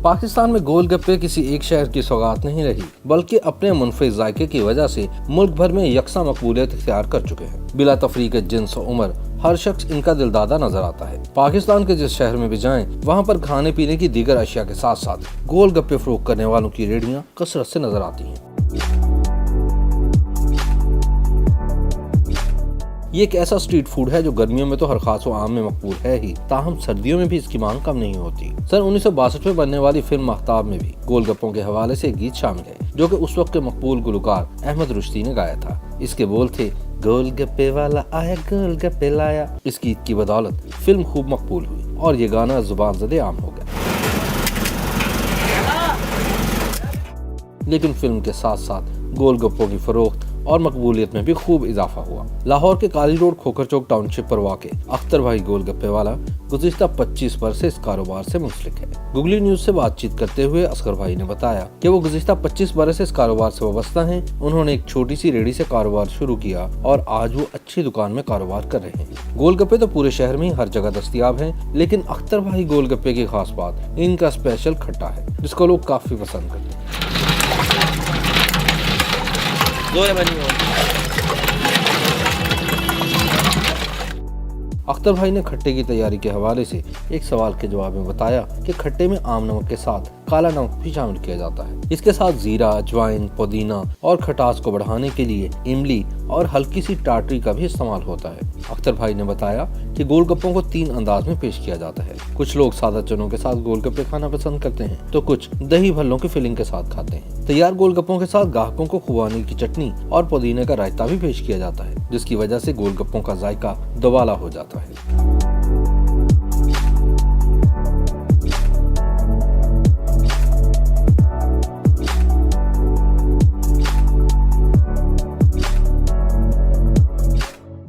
पाकिस्तान में गोलगप्पे किसी एक शहर की सौगात नहीं रही, बल्कि अपने मुनफिज जायके की वजह से मुल्क भर में यकसा मकबूलियत इख्तियार कर चुके हैं। बिला तफरीक जिन्स और उम्र हर शख्स इनका दिलदादा नजर आता है। पाकिस्तान के जिस शहर में भी जाएं, वहाँ पर खाने पीने की दीगर अशिया के साथ साथ गोलगप्पे फरोख्त करने वालों की रेहड़ियाँ कसरत से नजर आती हैं। ये एक ऐसा स्ट्रीट फूड है जो गर्मियों में तो हर खास व आम में मकबूल है ही, ताहम सर्दियों में भी इसकी मांग कम नहीं होती। सन 1962 में बनने वाली फिल्म महताब में भी गोलगप्पों के हवाले से एक गीत शामिल है, जो कि उस वक्त के मकबूल गुलकार अहमद रुश्दी ने गाया था। इसके बोल थे, गोलगप्पे वाला आया गोलगप्पे लाया। इस गीत की बदौलत फिल्म खूब मकबूल हुई और ये गाना जुबान ज़दे आम हो गया। लेकिन फिल्म के साथ साथ गोलगप्पों की फरोख्त और मकबूलियत में भी खूब इजाफा हुआ। लाहौर के काली रोड खोखर चौक टाउनशिप पर वाक़े अख्तर भाई गोलगप्पे वाला गुज़िश्ता 25 वर्ष से इस कारोबार से मुंसलिक है। गूगली न्यूज से बातचीत करते हुए असगर भाई ने बताया कि वो गुज़िश्ता 25 बरस से इस कारोबार से वाबस्ता हैं। उन्होंने एक छोटी सी रेहड़ी से कारोबार शुरू किया और आज वो अच्छी दुकान में कारोबार कर रहे हैं। गोलगप्पे तो पूरे शहर में हर जगह दस्तयाब है, लेकिन अख्तर भाई गोलगप्पे की खास बात इनका स्पेशल खट्टा है, जिसको लोग काफी पसंद करते हैं। अख्तर भाई ने खट्टे की तैयारी के हवाले से एक सवाल के जवाब में बताया कि खट्टे में आम नमक के साथ काला नमक भी शामिल किया जाता है। इसके साथ जीरा, अजवाइन, पुदीना और खटास को बढ़ाने के लिए इमली और हल्की सी टाटरी का भी इस्तेमाल होता है। अख्तर भाई ने बताया कि गोलगप्पों को 3 अंदाज में पेश किया जाता है। कुछ लोग सादा चनों के साथ गोलगप्पे खाना पसंद करते हैं, तो कुछ दही भल्लों की फिलिंग के साथ खाते हैं। तैयार गोलगप्पों के साथ ग्राहकों को खुबानी की चटनी और पुदीने का रायता भी पेश किया जाता है, जिसकी वजह से गोलगप्पों का जायका दोबाला हो जाता है।